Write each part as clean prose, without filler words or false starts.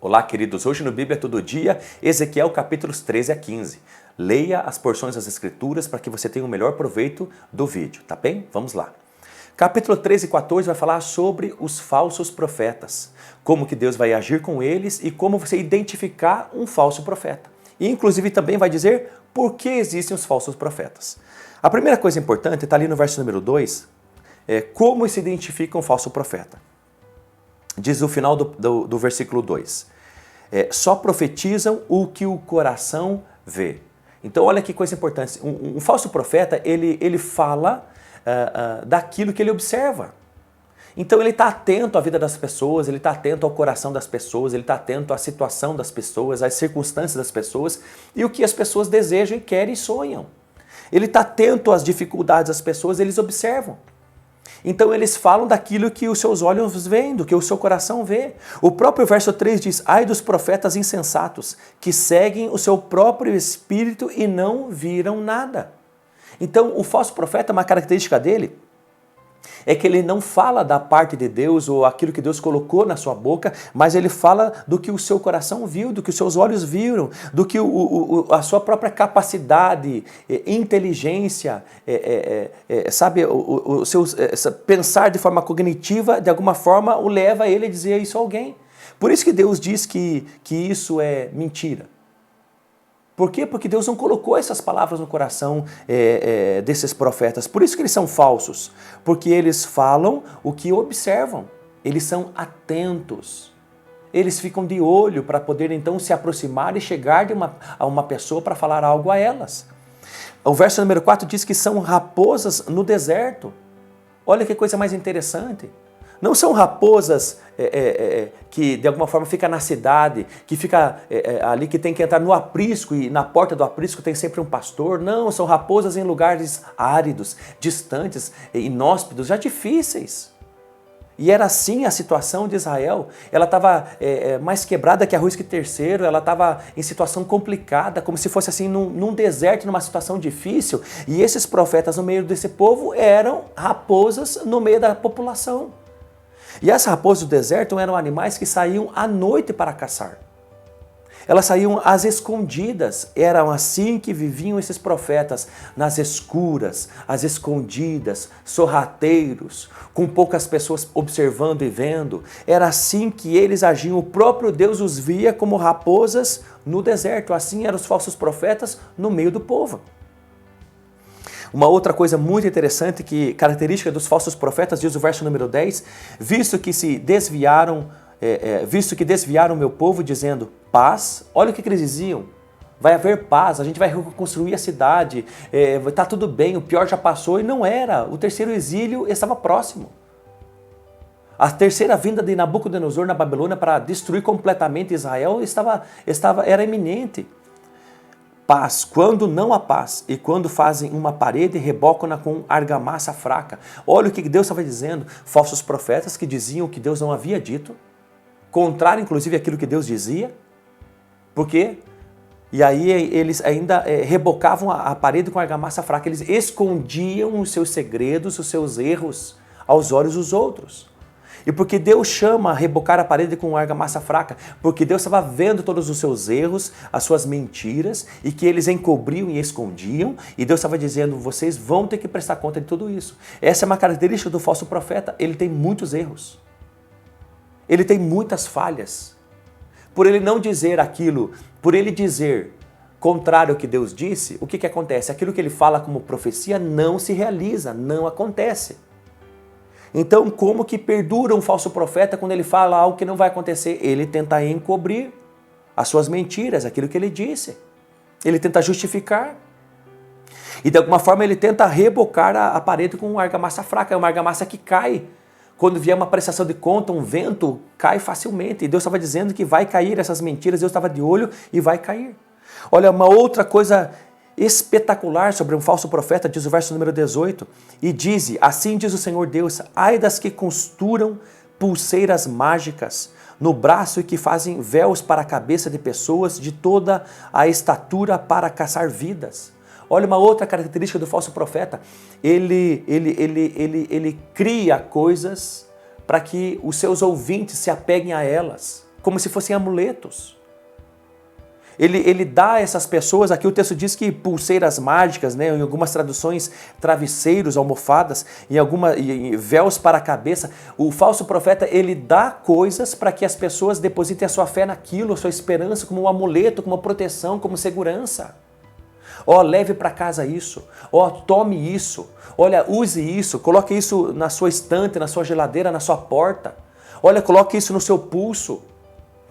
Olá, queridos. Hoje no Bíblia Todo Dia, Ezequiel capítulos 13 a 15. Leia as porções das Escrituras para que você tenha o melhor proveito do vídeo, tá bem? Vamos lá. Capítulo 13 e 14 vai falar sobre os falsos profetas, como que Deus vai agir com eles e como você identificar um falso profeta. E inclusive também vai dizer por que existem os falsos profetas. A primeira coisa importante está ali no verso número 2, como se identifica um falso profeta. Diz o final do versículo 2. Só profetizam o que o coração vê. Então olha que coisa importante. Um falso profeta, ele fala daquilo que ele observa. Então ele está atento à vida das pessoas, ele está atento ao coração das pessoas, ele está atento à situação das pessoas, às circunstâncias das pessoas e o que as pessoas desejam, querem e sonham. Ele está atento às dificuldades das pessoas, eles observam. Então eles falam daquilo que os seus olhos veem, do que o seu coração vê. O próprio verso 3 diz: ai dos profetas insensatos, que seguem o seu próprio espírito e não viram nada. Então o falso profeta, uma característica dele, é que ele não fala da parte de Deus ou aquilo que Deus colocou na sua boca, mas ele fala do que o seu coração viu, do que os seus olhos viram, do que a sua própria capacidade, inteligência, sabe, pensar de forma cognitiva, de alguma forma o leva a ele a dizer isso a alguém. Por isso que Deus diz que isso é mentira. Por quê? Porque Deus não colocou essas palavras no coração desses profetas. Por isso que eles são falsos. Porque eles falam o que observam. Eles são atentos. Eles ficam de olho para poder então se aproximar e chegar a uma pessoa para falar algo a elas. O verso número 4 diz que são raposas no deserto. Olha que coisa mais interessante. Não são raposas que de alguma forma fica na cidade, que fica ali, que tem que entrar no aprisco e na porta do aprisco tem sempre um pastor. Não, são raposas em lugares áridos, distantes, inóspitos, já difíceis. E era assim a situação de Israel. Ela estava mais quebrada que arroz que terceiro, ela estava em situação complicada, como se fosse assim num deserto, numa situação difícil. E esses profetas no meio desse povo eram raposas no meio da população. E as raposas do deserto eram animais que saíam à noite para caçar. Elas saíam às escondidas. Eram assim que viviam esses profetas, nas escuras, às escondidas, sorrateiros, com poucas pessoas observando e vendo. Era assim que eles agiam. O próprio Deus os via como raposas no deserto. Assim eram os falsos profetas no meio do povo. Uma outra coisa muito interessante, que característica dos falsos profetas, diz o verso número 10, visto que desviaram o meu povo, dizendo paz. Olha o que eles diziam: vai haver paz, a gente vai reconstruir a cidade, está tudo bem, o pior já passou. E não era, o terceiro exílio estava próximo. A terceira vinda de Nabucodonosor na Babilônia para destruir completamente Israel era iminente. Paz, quando não há paz, e quando fazem uma parede, rebocam-na com argamassa fraca. Olha o que Deus estava dizendo. Falsos profetas que diziam o que Deus não havia dito, contrário inclusive àquilo que Deus dizia. Por quê? E aí eles ainda rebocavam a parede com argamassa fraca. Eles escondiam os seus segredos, os seus erros aos olhos dos outros. E porque Deus chama a rebocar a parede com argamassa fraca? Porque Deus estava vendo todos os seus erros, as suas mentiras, e que eles encobriam e escondiam, e Deus estava dizendo: vocês vão ter que prestar conta de tudo isso. Essa é uma característica do falso profeta. Ele tem muitos erros. Ele tem muitas falhas. Por ele não dizer aquilo, por ele dizer contrário ao que Deus disse, o que acontece? Aquilo que ele fala como profecia não se realiza, não acontece. Então, como que perdura um falso profeta quando ele fala algo que não vai acontecer? Ele tenta encobrir as suas mentiras, aquilo que ele disse. Ele tenta justificar. E de alguma forma ele tenta rebocar a parede com uma argamassa fraca, é uma argamassa que cai. Quando vier uma prestação de conta, um vento, cai facilmente. E Deus estava dizendo que vai cair essas mentiras, Deus estava de olho e vai cair. Olha, uma outra coisa espetacular sobre um falso profeta, diz o verso número 18, e diz: assim diz o Senhor Deus, ai das que costuram pulseiras mágicas no braço e que fazem véus para a cabeça de pessoas de toda a estatura para caçar vidas. Olha uma outra característica do falso profeta, ele cria coisas para que os seus ouvintes se apeguem a elas. como se fossem amuletos. Ele dá a essas pessoas, aqui o texto diz que pulseiras mágicas, né, em algumas traduções, travesseiros, almofadas, em véus para a cabeça. O falso profeta, ele dá coisas para que as pessoas depositem a sua fé naquilo, a sua esperança, como um amuleto, como proteção, como segurança. Ó, leve para casa isso. Ó, tome isso. Olha, use isso. Coloque isso na sua estante, na sua geladeira, na sua porta. Olha, coloque isso no seu pulso.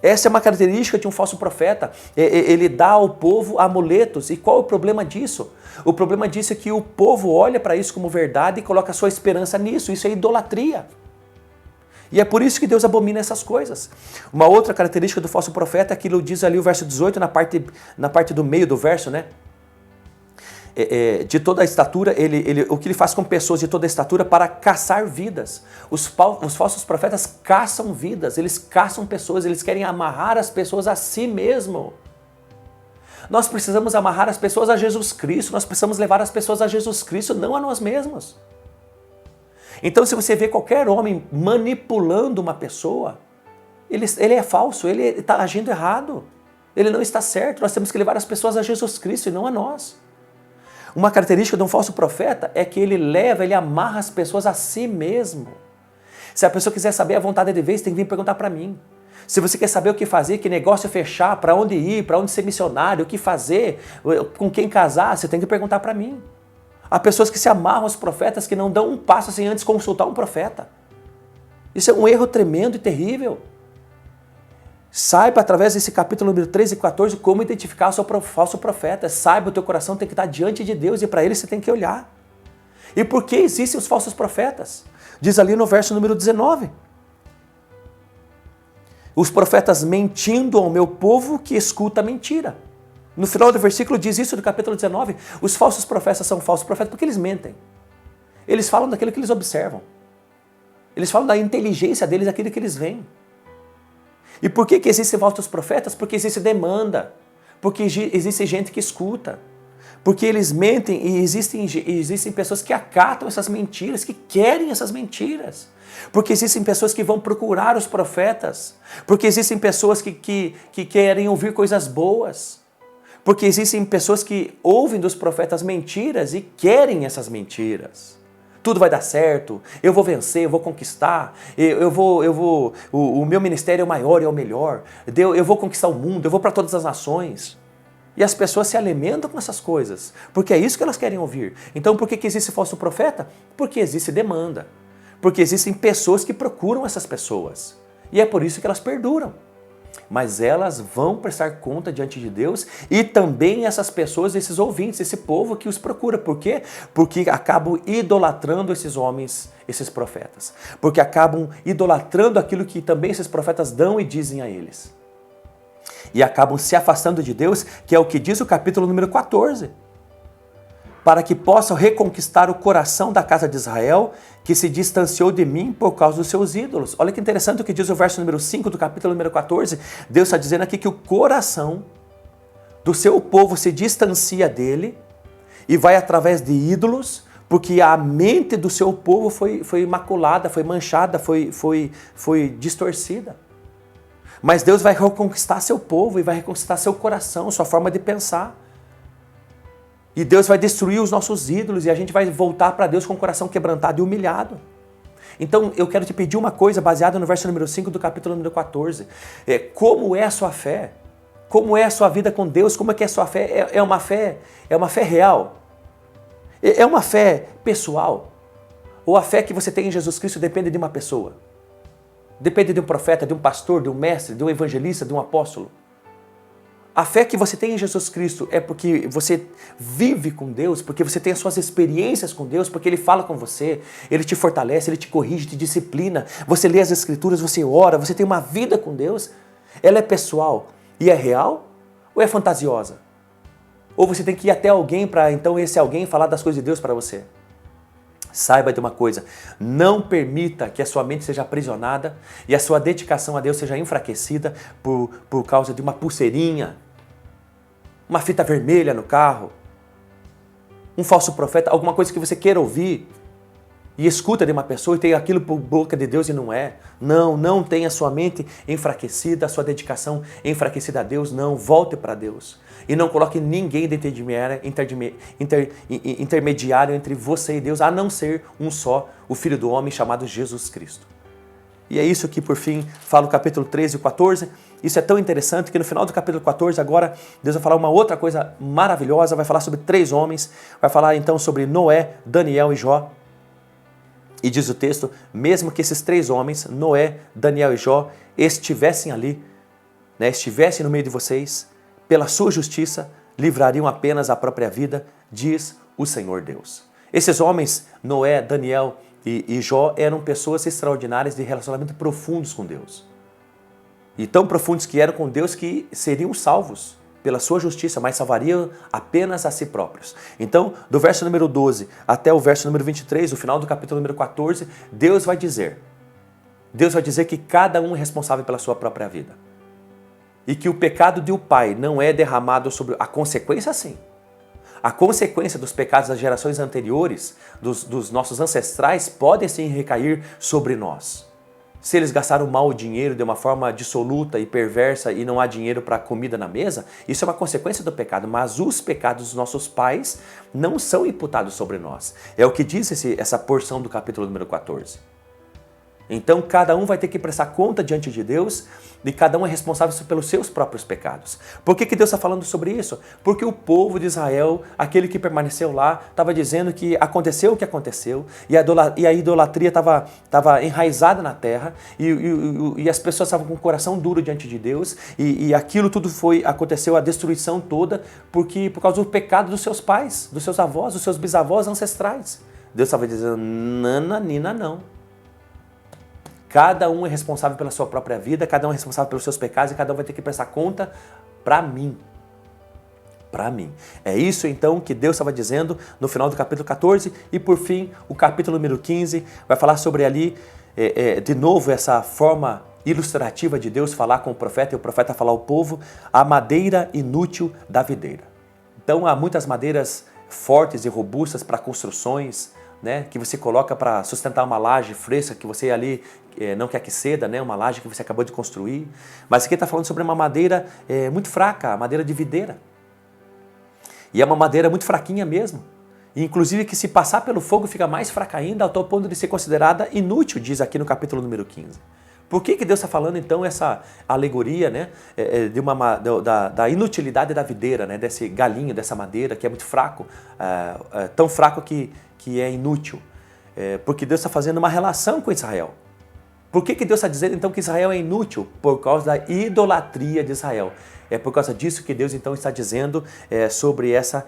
Essa é uma característica de um falso profeta. Ele dá ao povo amuletos. E qual é o problema disso? O problema disso é que o povo olha para isso como verdade e coloca a sua esperança nisso. Isso é idolatria. E é por isso que Deus abomina essas coisas. Uma outra característica do falso profeta é aquilo que diz ali o verso 18, na parte do meio do verso, né? De toda a estatura, o que ele faz com pessoas de toda a estatura para caçar vidas. Os falsos profetas caçam vidas, eles caçam pessoas, eles querem amarrar as pessoas a si mesmo. Nós precisamos amarrar as pessoas a Jesus Cristo, nós precisamos levar as pessoas a Jesus Cristo, não a nós mesmos. Então, se você vê qualquer homem manipulando uma pessoa, ele é falso, ele está agindo errado, ele não está certo. Nós temos que levar as pessoas a Jesus Cristo e não a nós. Uma característica de um falso profeta é que ele amarra as pessoas a si mesmo. Se a pessoa quiser saber a vontade de Deus, tem que vir perguntar para mim. Se você quer saber o que fazer, que negócio fechar, para onde ir, para onde ser missionário, o que fazer, com quem casar, você tem que perguntar para mim. Há pessoas que se amarram aos profetas que não dão um passo sem antes consultar um profeta. Isso é um erro tremendo e terrível. Saiba, através desse capítulo número 13 e 14, como identificar o seu falso profeta. Saiba, o teu coração tem que estar diante de Deus e para ele você tem que olhar. E por que existem os falsos profetas? Diz ali no verso número 19. Os profetas mentindo ao meu povo que escuta a mentira. No final do versículo diz isso do capítulo 19. Os falsos profetas são falsos profetas porque eles mentem. Eles falam daquilo que eles observam. Eles falam da inteligência deles, daquilo que eles veem. E por que existem falsos profetas? Porque existe demanda, porque existe gente que escuta, porque eles mentem e existem pessoas que acatam essas mentiras, que querem essas mentiras, porque existem pessoas que vão procurar os profetas, porque existem pessoas que querem ouvir coisas boas, porque existem pessoas que ouvem dos profetas mentiras e querem essas mentiras. Tudo vai dar certo, eu vou vencer, eu vou conquistar, o meu ministério é o maior e é o melhor, eu vou conquistar o mundo, eu vou para todas as nações. E as pessoas se alimentam com essas coisas, porque é isso que elas querem ouvir. Então por que existe falso profeta? Porque existe demanda, porque existem pessoas que procuram essas pessoas, e é por isso que elas perduram. Mas elas vão prestar conta diante de Deus e também essas pessoas, esses ouvintes, esse povo que os procura. Por quê? Porque acabam idolatrando esses homens, esses profetas. Porque acabam idolatrando aquilo que também esses profetas dão e dizem a eles. E acabam se afastando de Deus, que é o que diz o capítulo número 14. Para que possam reconquistar o coração da casa de Israel, que se distanciou de mim por causa dos seus ídolos. Olha que interessante o que diz o verso número 5 do capítulo número 14. Deus está dizendo aqui que o coração do seu povo se distancia dele e vai através de ídolos, porque a mente do seu povo foi maculada, foi manchada, foi distorcida. Mas Deus vai reconquistar seu povo e vai reconquistar seu coração, sua forma de pensar. E Deus vai destruir os nossos ídolos e a gente vai voltar para Deus com o coração quebrantado e humilhado. Então eu quero te pedir uma coisa baseada no verso número 5 do capítulo número 14. Como é a sua fé? Como é a sua vida com Deus? Como é que é a sua fé? É uma fé real? É uma fé pessoal? Ou a fé que você tem em Jesus Cristo depende de uma pessoa? Depende de um profeta, de um pastor, de um mestre, de um evangelista, de um apóstolo? A fé que você tem em Jesus Cristo é porque você vive com Deus, porque você tem as suas experiências com Deus, porque Ele fala com você, Ele te fortalece, Ele te corrige, te disciplina, você lê as Escrituras, você ora, você tem uma vida com Deus. Ela é pessoal e é real ou é fantasiosa? Ou você tem que ir até alguém para então esse alguém falar das coisas de Deus para você? Saiba de uma coisa, não permita que a sua mente seja aprisionada e a sua dedicação a Deus seja enfraquecida por causa de uma pulseirinha, uma fita vermelha no carro, um falso profeta, alguma coisa que você queira ouvir. e escuta de uma pessoa e tem aquilo por boca de Deus e não é. Não, não tenha sua mente enfraquecida, a sua dedicação enfraquecida a Deus, não. Volte para Deus. E não coloque ninguém de intermediário entre você e Deus, a não ser um só, o Filho do Homem chamado Jesus Cristo. E é isso que, por fim, fala o capítulo 13 e 14. Isso é tão interessante que no final do capítulo 14, agora, Deus vai falar uma outra coisa maravilhosa, vai falar sobre 3 homens, vai falar então sobre Noé, Daniel e Jó. E diz o texto, mesmo que esses 3 homens, Noé, Daniel e Jó, estivessem ali, né, estivessem no meio de vocês, pela sua justiça, livrariam apenas a própria vida, diz o Senhor Deus. Esses homens, Noé, Daniel e Jó, eram pessoas extraordinárias de relacionamento profundos com Deus. E tão profundos que eram com Deus que seriam salvos pela sua justiça, mas salvariam apenas a si próprios. Então, do verso número 12 até o verso número 23, o final do capítulo número 14, Deus vai dizer que cada um é responsável pela sua própria vida. E que o pecado de um pai não é derramado sobre a consequência, sim. A consequência dos pecados das gerações anteriores, dos nossos ancestrais, podem sim recair sobre nós. Se eles gastaram mal o dinheiro de uma forma dissoluta e perversa e não há dinheiro para comida na mesa, isso é uma consequência do pecado, mas os pecados dos nossos pais não são imputados sobre nós. É o que diz essa porção do capítulo número 14. Então cada um vai ter que prestar conta diante de Deus e cada um é responsável pelos seus próprios pecados. Por que Deus está falando sobre isso? Porque o povo de Israel, aquele que permaneceu lá, estava dizendo que aconteceu o que aconteceu e a idolatria estava enraizada na terra e as pessoas estavam com o coração duro diante de Deus e aquilo tudo aconteceu, a destruição toda, por causa do pecado dos seus pais, dos seus avós, dos seus bisavós ancestrais. Deus estava dizendo, nananina não. Cada um é responsável pela sua própria vida, cada um é responsável pelos seus pecados e cada um vai ter que prestar conta para mim. Para mim. É isso então que Deus estava dizendo no final do capítulo 14 e por fim o capítulo número 15 vai falar sobre ali, de novo essa forma ilustrativa de Deus falar com o profeta e o profeta falar ao povo, a madeira inútil da videira. Então há muitas madeiras fortes e robustas para construções, né, que você coloca para sustentar uma laje fresca que você ali não quer que ceda, né, uma laje que você acabou de construir. Mas aqui está falando sobre uma madeira muito fraca, a madeira de videira. E é uma madeira muito fraquinha mesmo. E, inclusive que se passar pelo fogo fica mais fraca ainda, ao tal ponto de ser considerada inútil, diz aqui no capítulo número 15. Por que Deus está falando então essa alegoria, né, da inutilidade da videira, né, desse galinho, dessa madeira que é muito fraco, tão fraco que é inútil? Porque Deus está fazendo uma relação com Israel. Por que Deus está dizendo então que Israel é inútil? Por causa da idolatria de Israel. É por causa disso que Deus então está dizendo sobre essa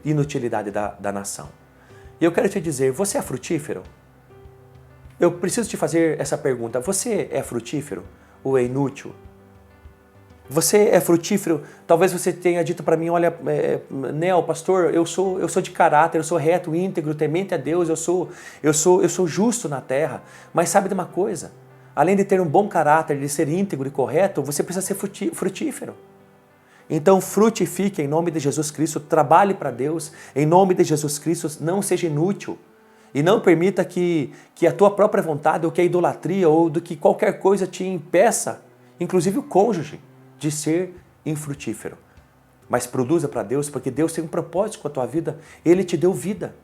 inutilidade da nação. E eu quero te dizer, você é frutífero? Eu preciso te fazer essa pergunta, você é frutífero ou é inútil? Você é frutífero? Talvez você tenha dito para mim, olha, Nel, pastor, eu sou de caráter, eu sou reto, íntegro, temente a Deus, eu sou justo na terra. Mas sabe de uma coisa? Além de ter um bom caráter, de ser íntegro e correto, você precisa ser frutífero. Então frutifique em nome de Jesus Cristo, trabalhe para Deus, em nome de Jesus Cristo, não seja inútil. E não permita que a tua própria vontade, ou que a idolatria, ou do que qualquer coisa te impeça, inclusive o cônjuge, de ser infrutífero. Mas produza para Deus, porque Deus tem um propósito com a tua vida. Ele te deu vida.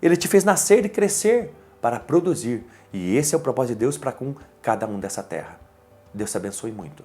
Ele te fez nascer e crescer para produzir. E esse é o propósito de Deus para com cada um dessa terra. Deus te abençoe muito.